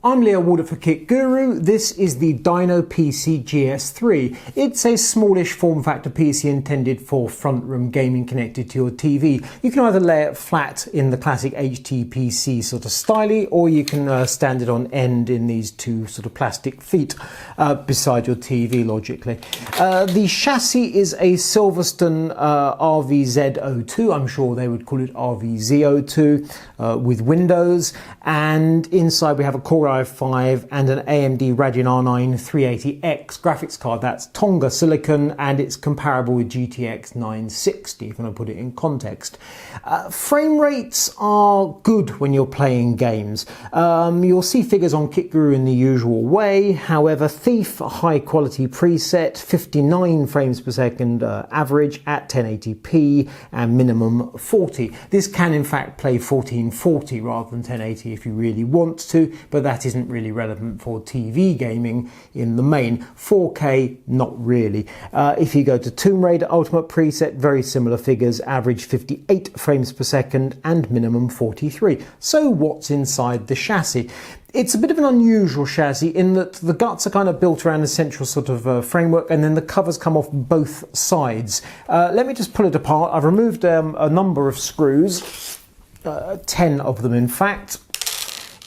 I'm Leo Warder for Kit Guru. This is the DinoPC GS3. It's a smallish form factor PC intended for front room gaming connected to your TV. You can either lay it flat in the classic HTPC sort of styly, or you can stand it on end in these two sort of plastic feet beside your TV, logically. The chassis is a Silverstone RVZ02. I'm sure they would call it RVZ02 with Windows, and inside we have a Core i5 and an AMD Radeon R9 380X graphics card. That's Tonga silicon, and it's comparable with GTX 960 if I'm going to put it in context. Frame rates are good when you're playing games. You'll see figures on Kit Guru in the usual way. However, Thief high quality preset, 59 frames per second average at 1080p and minimum 40. This can in fact play 1440 rather than 1080 if you really want to, but that isn't really relevant for TV gaming in the main. 4K, not really. If you go to Tomb Raider Ultimate preset, very similar figures, average 58 frames per second and minimum 43. So what's inside the chassis? It's a bit of an unusual chassis in that the guts are kind of built around a central sort of framework, and then the covers come off both sides. Let me just pull it apart. I've removed a number of screws, 10 of them in fact.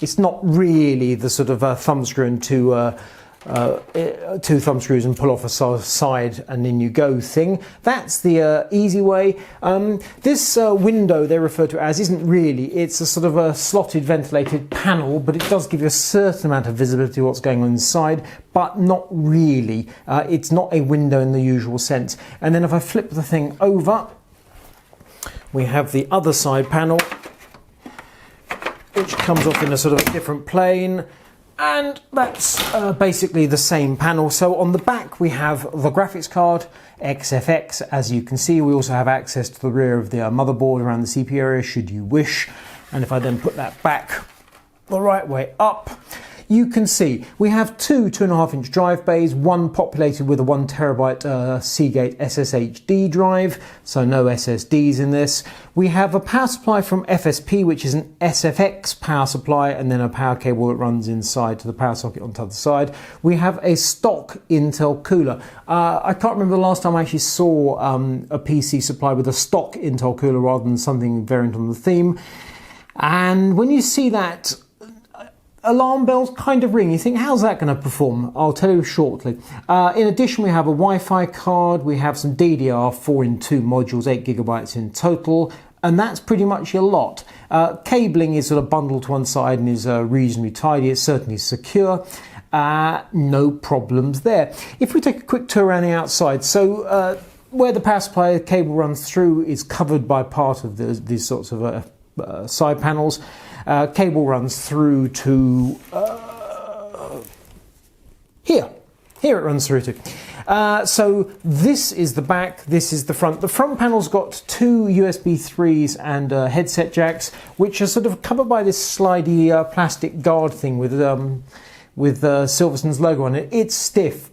It's not really the sort of thumb screw and two thumb screws and pull off a side and in you go thing. That's the easy way. This window they refer to as isn't really, it's a sort of a slotted ventilated panel, but it does give you a certain amount of visibility of what's going on inside, but not really. It's not a window in the usual sense. And then if I flip the thing over, we have the other side panel, which comes off in a sort of different plane, and that's basically the same panel. So on the back we have the graphics card, XFX, as you can see. We also have access to the rear of the motherboard around the CPU area should you wish. And if I then put that back the right way up, you can see we have two 2.5-inch drive bays, one populated with a 1TB Seagate SSHD drive, so no SSDs in this. We have a power supply from FSP, which is an SFX power supply, and then a power cable that runs inside to the power socket on the other side. We have a stock Intel cooler. I can't remember the last time I actually saw a PC supply with a stock Intel cooler rather than something variant on the theme. And when you see that, alarm bells kind of ring. You think, how's that going to perform? I'll tell you shortly. In addition, we have a Wi-Fi card. We have some DDR 4-in-2 modules, 8GB in total. And that's pretty much your lot. Cabling is sort of bundled to one side and is reasonably tidy. It's certainly secure. No problems there. If we take a quick tour around the outside, so where the power supply cable runs through is covered by part of these sorts of side panels. Cable runs through to here it runs through to. So this is the back, this is the front. The front panel's got two USB 3s and headset jacks, which are sort of covered by this slidey plastic guard thing with Silverstone's logo on it. It's stiff.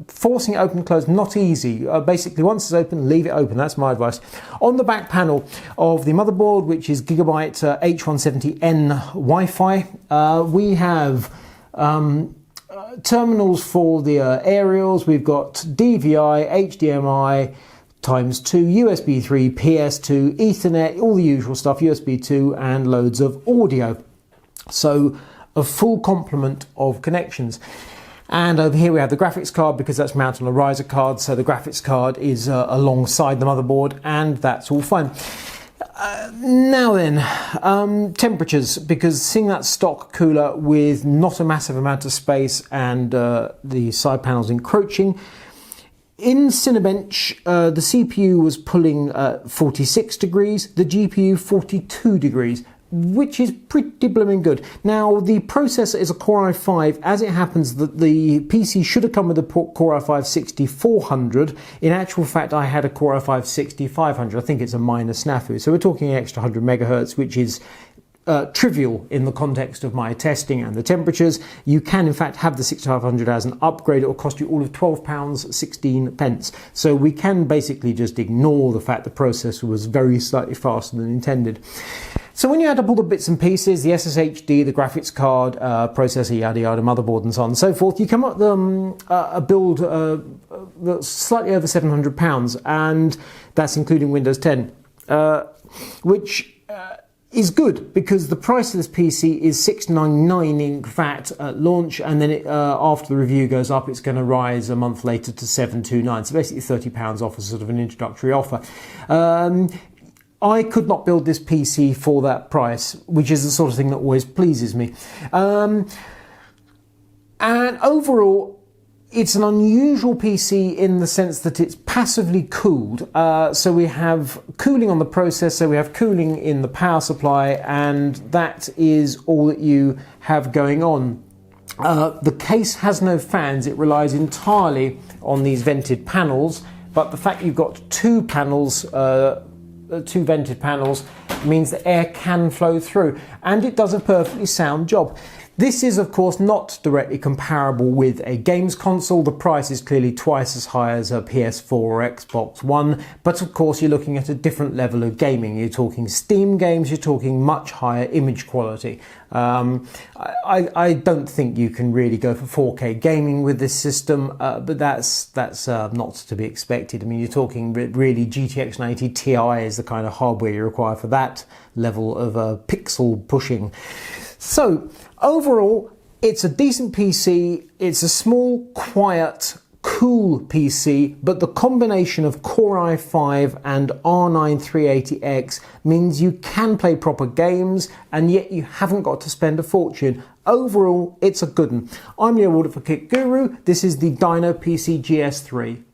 Forcing it open and close, not easy. Basically, once it's open, leave it open. That's my advice. On the back panel of the motherboard, which is Gigabyte H170N Wi-Fi, we have terminals for the aerials. We've got DVI, HDMI, ×2, USB 3, PS2, Ethernet, all the usual stuff, USB 2, and loads of audio. So a full complement of connections. And over here we have the graphics card, because that's mounted on a riser card, so the graphics card is alongside the motherboard, and that's all fine. Now then, temperatures, because seeing that stock cooler with not a massive amount of space and the side panels encroaching, in Cinebench, the CPU was pulling 46 degrees, the GPU 42 degrees. Which is pretty blooming good. Now, the processor is a Core i5. As it happens, the PC should have come with a Core i5 6400. In actual fact, I had a Core i5 6500. I think it's a minor snafu. So we're talking an extra 100 megahertz, which is trivial in the context of my testing and the temperatures. You can in fact have the 6500 as an upgrade. It will cost you all of £12.16. So we can basically just ignore the fact the processor was very slightly faster than intended. So when you add up all the bits and pieces, the SSHD, the graphics card, processor, yada yada, motherboard and so on and so forth, you come up with a build that's slightly over £700, and that's including Windows 10, which is good because the price of this PC is $699 in VAT at launch, and then after the review goes up, it's going to rise a month later to $729. So basically £30 off as sort of an introductory offer. I could not build this PC for that price, which is the sort of thing that always pleases me. And overall, it's an unusual PC in the sense that it's passively cooled. So we have cooling on the processor, we have cooling in the power supply, and that is all that you have going on. The case has no fans, it relies entirely on these vented panels, but the fact that you've got two panels, two vented panels, means that air can flow through, and it does a perfectly sound job. This is, of course, not directly comparable with a games console. The price is clearly twice as high as a PS4 or Xbox One, but of course you're looking at a different level of gaming. You're talking Steam games, you're talking much higher image quality. I don't think you can really go for 4K gaming with this system, but that's not to be expected. I mean, you're talking really GTX 90 Ti is the kind of hardware you require for that level of pixel pushing. So overall, it's a decent PC. It's a small, quiet, cool PC, but the combination of Core i5 and R9 380X means you can play proper games, and yet you haven't got to spend a fortune. Overall, it's a good one. I'm Leo Walder for Kit Guru. This is the DinoPC GS3.